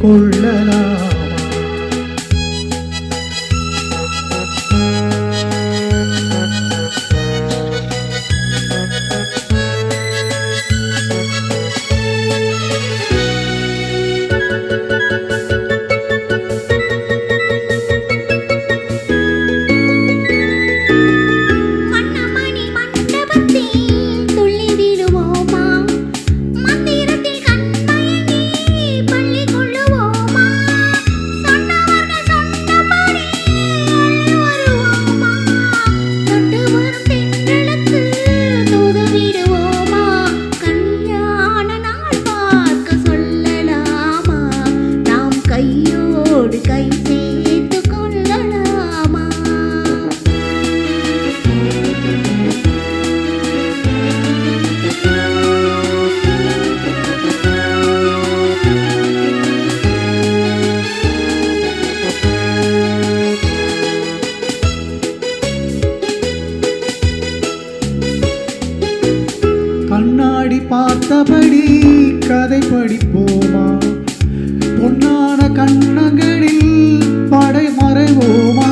கொள்ளலாமா? கண்ணாடி பார்த்தபடி கதை படிப்போமா? பொன்னான கண்ணங்களில் படை மறைவோமா?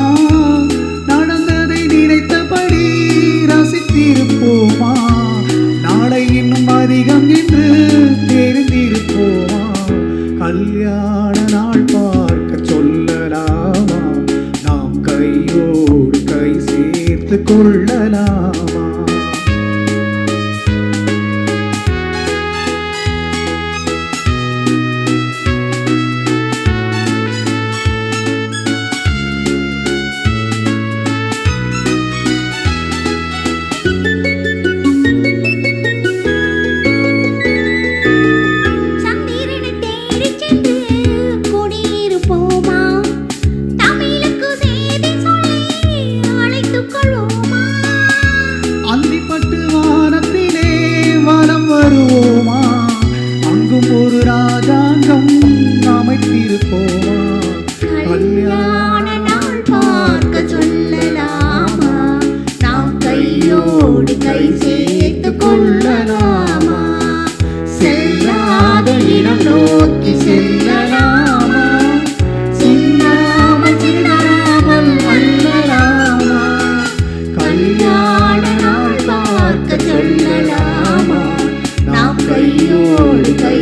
நடந்ததை நினைத்தபடி ரசித்திருப்போமா? நாளை இன்னும் அதிகம் என்று தெரிந்திருப்போமா? கல்யாண நாள் பார்க்க சொல்லலாமா? நாம் கையோடு கை சேர்த்து கொள்ளலாமா? அங்கும் ஒரு ராஜாங்கம் அமைத்திருப்போமா? கல்யாண நாள் பார்க்க சொல்லலாமா? நாம் கையோடு கை சேர்த்து கொள்ளலாமா? செல்லாத இடம் நோக்கி செல்லலாமா? சின்னாமல் சிதறாமல் அல்லலாமா? கல்யாண நாள் பார்க்க சொல்லலாமா? நாம் கையோடு கை